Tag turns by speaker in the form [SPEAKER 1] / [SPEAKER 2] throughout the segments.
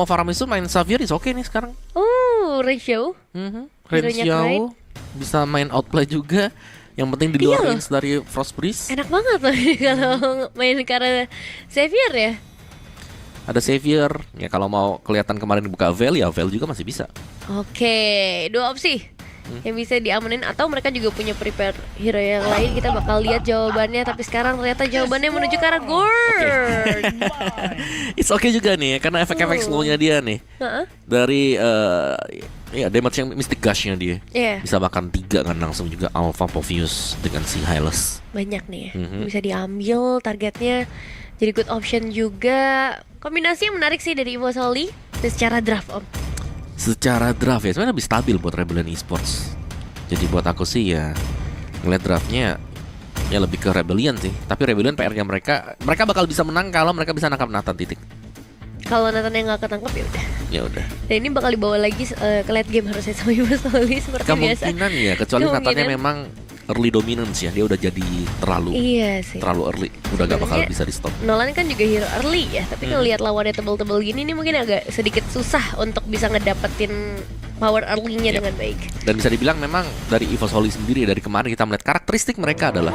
[SPEAKER 1] Mau Faramis main Xavier is oke nih sekarang.
[SPEAKER 2] Oh, ratio.
[SPEAKER 1] Range
[SPEAKER 2] Heronya
[SPEAKER 1] jauh, bisa main outplay juga. Yang penting di
[SPEAKER 2] Iya
[SPEAKER 1] luar
[SPEAKER 2] loh.
[SPEAKER 1] range dari Frost Breeze.
[SPEAKER 2] Enak banget loh kalau main karena Xavier ya.
[SPEAKER 1] Ada Xavier. Ya kalau mau kelihatan kemarin dibuka Veil, ya Veil juga masih bisa.
[SPEAKER 2] Oke, dua opsi yang bisa diamanin, atau mereka juga punya prepare hero yang lain. Kita bakal lihat jawabannya, tapi sekarang ternyata jawabannya menuju ke arah Gord.
[SPEAKER 1] It's okay juga nih ya, karena efek-efek slow-nya dia nih.
[SPEAKER 2] Heeh.
[SPEAKER 1] Dari ya damage yang Mystic Gush-nya dia.
[SPEAKER 2] Iya.
[SPEAKER 1] Bisa makan 3 kan langsung juga Alpha Povius dengan si Hylas.
[SPEAKER 2] Banyak nih ya. Bisa diambil targetnya. Jadi good option juga. Kombinasi yang menarik sih dari Evo Soli. Dan secara draft om.
[SPEAKER 1] Secara draft ya sebenarnya lebih stabil buat Rebellion Esports. Jadi buat aku sih ya ngeliat draftnya ya lebih ke Rebellion sih. Tapi Rebellion PR-nya mereka bakal bisa menang kalau mereka bisa nangkap Nathan titik.
[SPEAKER 2] Kalau Nathan yang gak ketangkep ya udah.
[SPEAKER 1] Ya udah.
[SPEAKER 2] Dan ini bakal dibawa lagi ke late game harusnya sama Evo Soli seperti biasa.
[SPEAKER 1] Kemungkinan ya, kecuali Nathannya memang early dominance ya, dia udah jadi terlalu
[SPEAKER 2] Iya sih.
[SPEAKER 1] early, udah gak bakal
[SPEAKER 2] Sebenarnya
[SPEAKER 1] bisa di stop.
[SPEAKER 2] Nolan kan juga hero early ya, tapi ngelihat lawannya tebel-tebel gini nih mungkin agak sedikit susah untuk bisa ngedapetin power early-nya dengan baik.
[SPEAKER 1] Dan bisa dibilang memang dari Evo Soli sendiri, dari kemarin kita melihat karakteristik mereka adalah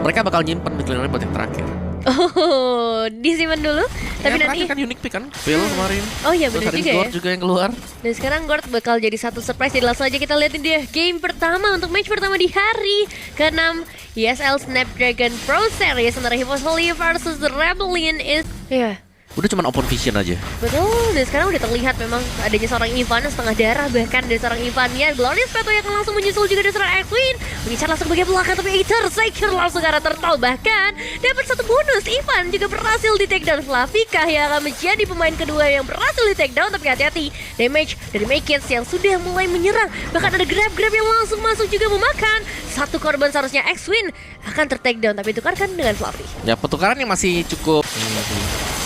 [SPEAKER 1] mereka bakal nyimpen mid lane buat yang terakhir.
[SPEAKER 2] Oh, disimpan dulu. Tapi
[SPEAKER 1] Yang
[SPEAKER 2] nanti
[SPEAKER 1] terakhir kan unique pick kan, Veil kemarin.
[SPEAKER 2] Oh iya
[SPEAKER 1] Terus
[SPEAKER 2] benar
[SPEAKER 1] ada
[SPEAKER 2] juga ya.
[SPEAKER 1] Gord juga yang keluar.
[SPEAKER 2] Dan sekarang Gord bakal jadi satu surprise. Jadi langsung aja kita liatin dia game pertama untuk match pertama di hari ke-6 ESL Snapdragon Pro Series antara Hivosoli versus The Rebellion is. Ya,
[SPEAKER 1] Udah cuman open vision aja.
[SPEAKER 2] betul. Dan sekarang udah terlihat memang adanya seorang Ivan setengah darah bahkan dari seorang Ivan ya. Glorious Peto yang akan langsung menyusul juga dari seorang Edwin. Mengincar langsung bagian belakang tapi Aether Psyker langsung ke arah turtle. Bahkan dapat satu bonus. Ivan juga berhasil di take down. Flavika yang akan menjadi pemain kedua yang berhasil di take down. Tapi hati-hati, damage dari Maykits yang sudah mulai menyerang. Bahkan ada grab-grab yang langsung masuk juga memakan. Satu korban seharusnya X-Win akan ter-take down, tapi ditukarkan dengan Fluffy.
[SPEAKER 1] Ya petukaran yang masih cukup.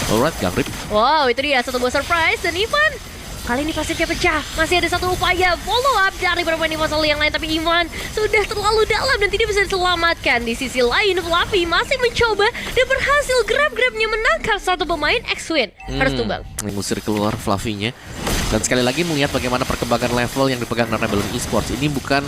[SPEAKER 1] Alright, Gangrip.
[SPEAKER 2] Wow, itu dia satu buah surprise. Dan Ivan kali ini pasifnya pecah. Masih ada satu upaya follow up dari bermain Hivosoli yang lain, tapi Ivan sudah terlalu dalam dan tidak bisa diselamatkan. Di sisi lain, Fluffy masih mencoba dan berhasil grab-grabnya menangkap satu pemain X-Win. Harus tumbang.
[SPEAKER 1] Mengusir keluar Fluffy-nya. Dan sekali lagi melihat bagaimana perkembangan level yang dipegang Rebellion Esports. Ini bukan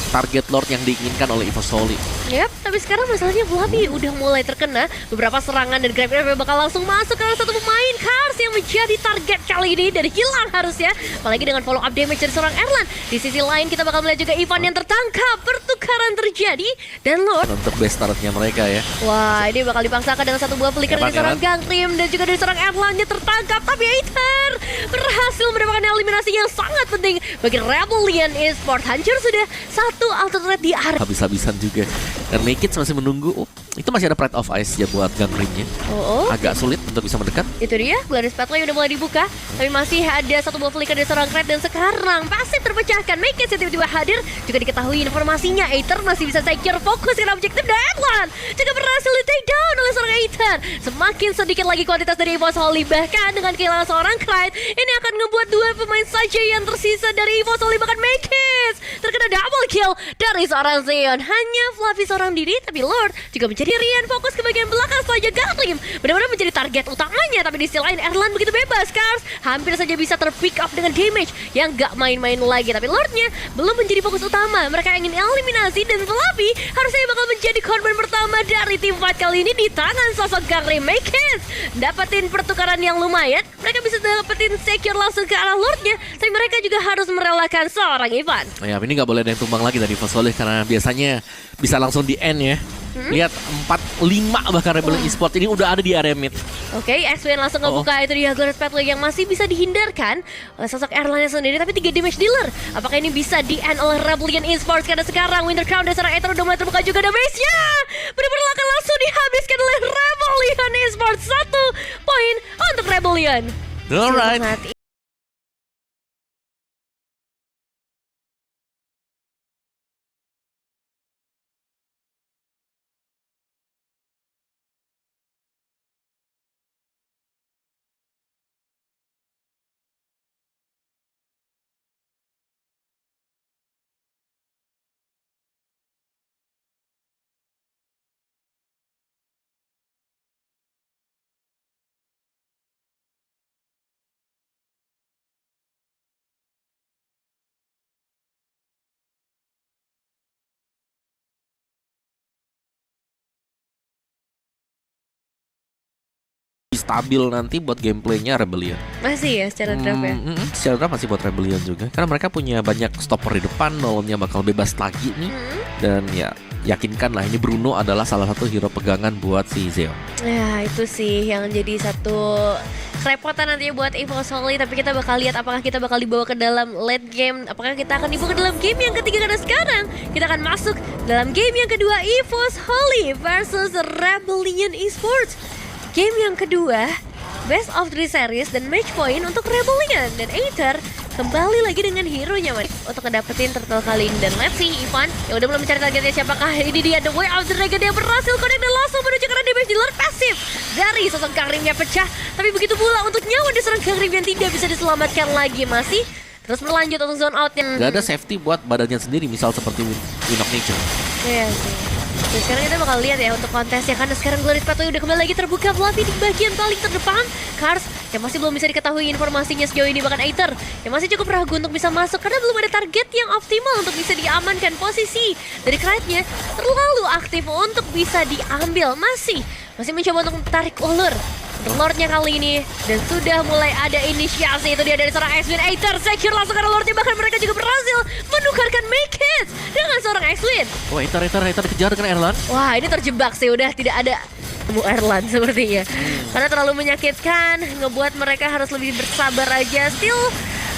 [SPEAKER 1] target Lord yang diinginkan oleh Hivosoli.
[SPEAKER 2] Yap, tapi sekarang masalahnya Fluffy udah mulai terkena beberapa serangan dan grab-grab yang bakal langsung masuk ke satu pemain Cars yang menjadi target kali ini dari hilang harusnya. Apalagi dengan follow up damage dari seorang Erlan. Di sisi lain kita bakal melihat juga Ivan yang tertangkap. Pertukaran terjadi dan Lord.
[SPEAKER 1] Untuk best startnya mereka ya.
[SPEAKER 2] Wah, ini bakal dipaksakan dengan satu buah flicker dari seorang Gangrim dan juga dari seorang Erlan yang tertangkap. Tapi Aether berhasil mendapatkan eliminasi yang sangat penting bagi Rebellion Esports. Hancur sudah satu alternate di area.
[SPEAKER 1] Habis-habisan juga. Dan Maykits masih menunggu. Oh, itu masih ada Pride of Ice ya buat Gangrimnya.
[SPEAKER 2] Oh,
[SPEAKER 1] Agak sulit untuk bisa mendekat.
[SPEAKER 2] itu dia, Glorious Pathway udah mulai dibuka. Tapi masih ada satu buah flicker dari seorang Red. Dan sekarang pasti terpecahkan. Maykits yang tiba-tiba hadir. Juga diketahui informasinya Aether masih bisa secure fokus ke objektif. Dan Erlan juga berhasil di take down oleh seorang Aether. Semakin sedikit lagi kuantitas dari Hivosoli. Bahkan dengan kehilangan seorang Clyde, ini akan ngebuat dua pemain saja yang tersisa dari Hivosoli. Bahkan Maykits terkena double kill dari seorang Zeon. Hanya Fluffy seorang diri, tapi Lord juga menjadi Rian fokus ke bagian belakang saja. Gangrim benar-benar menjadi target utamanya. Tapi di sisi lain Erlan begitu bebas. Cars hampir saja bisa terpick up dengan damage yang gak main-main lagi. Tapi Lordnya belum menjadi fokus utama. Mereka ingin eliminasi dan Fluffy harusnya bakal menjadi korban pertama dari tim fight kali ini di tangan sosok Gangrim. Maykits dapetin pertukaran yang lumayan. Mereka bisa dapetin secure langsung ke arah Lordnya. Tapi mereka juga harus merelakan seorang Ivan.
[SPEAKER 1] Ya ini nggak boleh ada yang tumbang lagi dari Hivosoli karena biasanya bisa langsung di end ya. Lihat 4-5 bahkan Rebellion Esports ini udah ada di area mid.
[SPEAKER 2] Oke, X-Win langsung ngebuka. Itu dia Glorious Pathway yang masih bisa dihindarkan oleh sosok Erlannya sendiri. Tapi 3 damage dealer. Apakah ini bisa di-end oleh Rebellion Esports? Karena sekarang Winter Crown dan seorang Aether udah mulai terbuka juga damage-nya. Benar-benar akan langsung dihabiskan oleh Rebellion Esports. 1 poin untuk Rebellion.
[SPEAKER 1] Alright. stabil nanti buat gameplaynya Rebellion.
[SPEAKER 2] Masih ya secara draft ya.
[SPEAKER 1] Secara draft masih buat Rebellion juga. Karena mereka punya banyak stopper di depan, nolongnya bakal bebas lagi nih. Dan ya yakinkan lah ini Bruno adalah salah satu hero pegangan buat si Zeon.
[SPEAKER 2] Ya itu sih yang jadi satu kerepotan nantinya buat EVOS Holy. Tapi kita bakal lihat apakah kita bakal dibawa ke dalam late game, apakah kita akan dibawa ke dalam game yang ketiga. Karena sekarang kita akan masuk dalam game yang kedua, EVOS Holy versus Rebellion Esports. Game yang kedua, best of 3 series dan match point untuk Rebellion. Dan Aether kembali lagi dengan hero-nya untuk ngedapetin turtle kali ini. Dan let's see Ivan yang udah belum mencari targetnya siapakah. Ini dia The Way of the Dragon yang berhasil connect dan langsung menuju karena damage dealer pasif dari sosok Kangrimnya pecah. Tapi begitu pula untuk nyawa di seorang Kangrim yang tidak bisa diselamatkan lagi, masih terus berlanjut untuk zone out yang
[SPEAKER 1] gak ada safety buat badannya sendiri, misal seperti Wind of Nature.
[SPEAKER 2] Iya sih. Dan sekarang kita bakal lihat ya untuk kontesnya, karena sekarang Glory Pathway udah kembali lagi terbuka. Fluffy di bagian paling terdepan, Cars yang masih belum bisa diketahui informasinya sejauh ini. Bahkan Aether yang masih cukup ragu untuk bisa masuk karena belum ada target yang optimal untuk bisa diamankan. Posisi dari Knight-nya terlalu aktif untuk bisa diambil. Masih mencoba untuk tarik ulur Lordnya kali ini. Dan sudah mulai ada inisiasi, itu dia dari seorang X-Win. Aether secure langsung karena Lordnya, bahkan mereka juga berhasil menukarkan Make It dengan seorang X-Win.
[SPEAKER 1] Oh, Aether dikejar dengan Erlan.
[SPEAKER 2] Wah, ini terjebak sih, udah tidak ada temu Erlan sepertinya. Karena terlalu menyakitkan, ngebuat mereka harus lebih bersabar aja. Still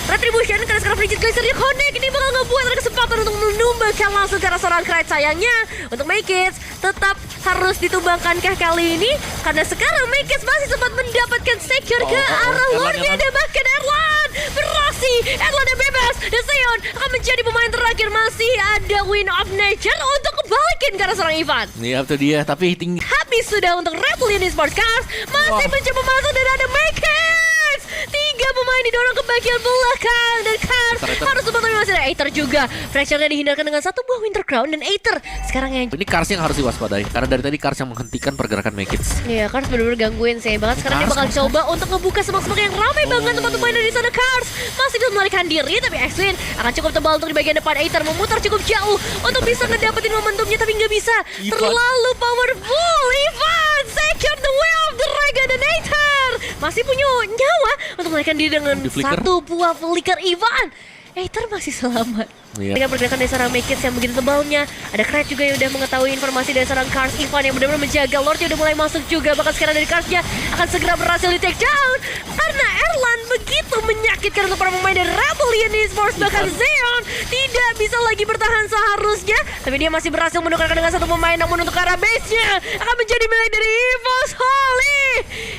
[SPEAKER 2] Retribution karena sekarang Frigid Glacier-nya connect. Ini bakal ngebuat ada kesempatan untuk menumbangkan langsung karena seorang Knight. Sayangnya untuk Make It tetap harus ditumbangkankah kali ini? Karena sekarang Make It masih sempat mendapatkan secure ke arah Lordnya. Dan bahkan Erlan beraksi, Erlan yang bebas. Dan Zeon akan menjadi pemain terakhir. Masih ada Wind of Nature untuk kebalikin karena seorang Ivan.
[SPEAKER 1] Iya, itu dia, tapi tinggi.
[SPEAKER 2] Habis sudah untuk Rebellion Esports. Cars masih mencoba masuk dan ada Make It. 3 pemain didorong ke bagian belakang. Dan Cars harus sempat, tapi masih ada Aether juga. Fracture-nya dihindarkan dengan satu buah Winter Crown. Dan Aether sekarang yang
[SPEAKER 1] ini Cars yang harus diwaspadai, karena dari tadi Cars yang menghentikan pergerakan Make It.
[SPEAKER 2] Iya, Cars bener-bener gangguin sih. Bahkan sekarang dia bakal coba untuk ngebuka semak-semak yang ramai banget tempat pemain dari sana. Cars masih bisa melarikan diri, tapi X-Win akan cukup tebal untuk di bagian depan. Aether memutar cukup jauh untuk bisa ngedapetin momentumnya, tapi nggak bisa. Terlalu powerful. Ivan secure the Way of the Dragon. Dan Aether masih punya nyawa untuk melarikan diri dengan satu buah flicker. Ivan, Aether masih selamat. Dengan pergerakan dari seorang Make It yang begitu tebalnya. Ada Knight juga yang udah mengetahui informasi dari seorang Cars. Ivan yang benar-benar menjaga. Lordnya udah mulai masuk juga. Bahkan sekarang dari Carsnya akan segera berhasil di take down. Karena Erlan begitu menyakitkan untuk para pemain dari Rebellion Esports. Bahkan Zeon tidak bisa lagi bertahan seharusnya. Tapi dia masih berhasil menukarkan dengan satu pemain. Namun untuk arah base-nya akan menjadi milik dari EVOS Holy,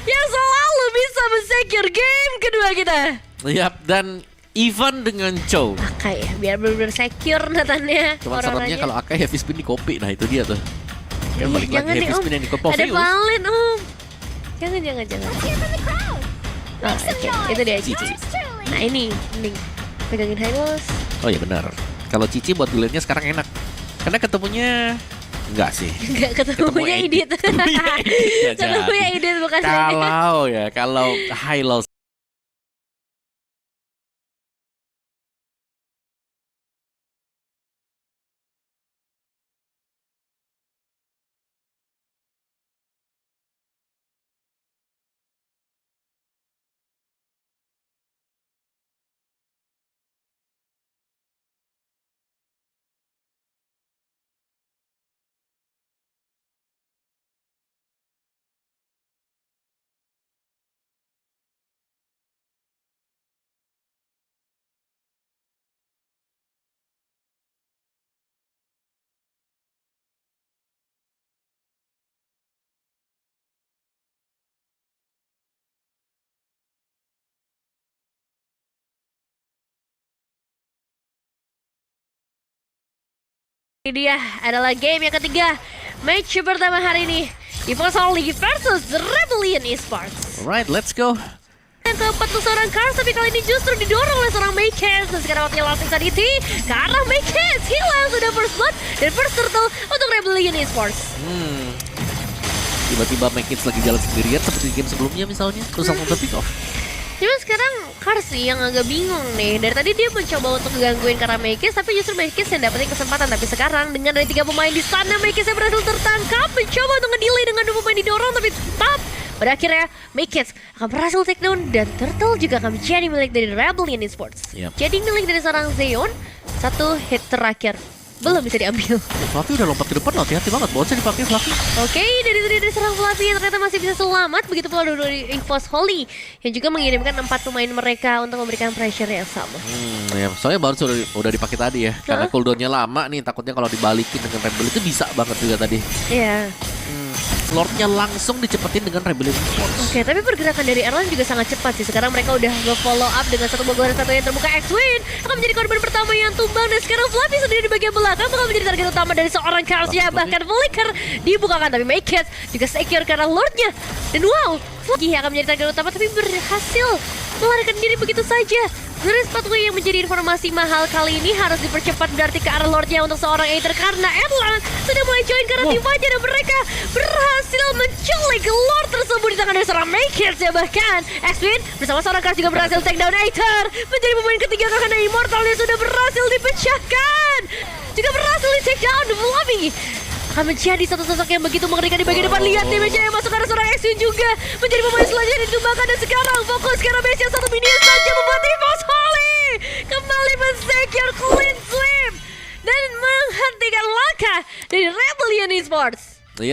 [SPEAKER 2] yang selalu bisa men-secure game kedua kita.
[SPEAKER 1] Yap, dan Ivan dengan Chow.
[SPEAKER 2] Akai ya, biar benar-benar secure Nathannya.
[SPEAKER 1] Cuma seremnya kalau Akai heavy spin di kopi. Nah itu dia tuh. Yang balik lagi heavy spin yang di kopi.
[SPEAKER 2] Ada Valen Om. Jangan. Oh, oke. Itu dia Cici. Nah ini pegangin high loss.
[SPEAKER 1] Oh iya benar. Kalau Cici buat duelnya sekarang enak. Karena ketemunya enggak sih.
[SPEAKER 2] Enggak ketemunya Edit. Ketemunya Edit bukan saya.
[SPEAKER 1] Kalau high loss.
[SPEAKER 2] Ini dia adalah game yang ketiga, match pertama hari ini, EVOS Holy versus Rebellion Esports.
[SPEAKER 1] Alright, let's go.
[SPEAKER 2] Yang keempat untuk seorang Cars, tapi kali ini justru didorong oleh seorang Make It. Dan sekarang waktunya langsung Sanity ke arah Make It. Hilang sudah first blood dan first turtle untuk Rebellion Esports.
[SPEAKER 1] Tiba-tiba Make It lagi jalan sendirian seperti game sebelumnya misalnya, terus langsung ke pick off.
[SPEAKER 2] Cuma sekarang Cars sih yang agak bingung nih. Dari tadi dia mencoba untuk gangguin karena Make It, tapi justru Make It yang dapetin kesempatan. Tapi sekarang dengan dari 3 pemain di sana, Make It yang berhasil tertangkap, mencoba untuk ngedelay dengan 2 pemain didorong, tapi tetap Pada akhirnya, Make It akan berhasil take down dan Turtle juga akan menjadi milik dari Rebellion Esports.
[SPEAKER 1] Yep.
[SPEAKER 2] Jadi milik dari seorang Zeon, satu hit terakhir belum bisa diambil.
[SPEAKER 1] Fluffy udah lompat ke depan, hati-hati banget. Bosnya dipakai Fluffy.
[SPEAKER 2] Oke, dari serang Fluffy yang ternyata masih bisa selamat. Begitu pula dari Evos Holy yang juga mengirimkan 4 pemain mereka untuk memberikan pressure yang sama.
[SPEAKER 1] Ya, soalnya baru udah dipakai tadi ya. Karena cooldownnya lama nih, takutnya kalau dibalikin dengan Rebel itu bisa banget juga tadi.
[SPEAKER 2] Iya.
[SPEAKER 1] Lordnya langsung dicepetin dengan Rebellion Esports.
[SPEAKER 2] Oke, tapi pergerakan dari Erlang juga sangat cepat sih. Sekarang mereka udah nge-follow up dengan satu Bogor satu yang terbuka. X-Win akan menjadi korban pertama yang tumbang. Dan sekarang Fluffy sendiri di bagian belakang bakal menjadi target utama dari seorang Karsya. Bahkan Flicker dibukakan, tapi Make It juga secure karena Lordnya. Dan wow, Fluffy akan menjadi target utama tapi berhasil melarikan diri begitu saja. Sebenarnya sepatutnya yang menjadi informasi mahal kali ini harus dipercepat berarti ke arah Lordnya untuk seorang Aether karena Erlang sudah mulai join ke arah timnya dan mereka berhasil menculik Lord tersebut di tangan dari seorang Make It ya. Bahkan X-Win bersama seorang Kars juga berhasil take down Aether menjadi pemain ketiga karena Immortalnya sudah berhasil dipecahkan, juga berhasil di take down. Fluffy akan menjadi satu sosok yang begitu mengerikan di bagian depan. Lihat nih Mesha yang masuk karena seorang X-Win juga menjadi pemain selanjutnya ditumbangkan. Dan sekarang fokus karena Mesha satu minion saja membuat Evos Holy kembali men-secure clean sweep dan menghentikan langkah dari Rebellion Esports.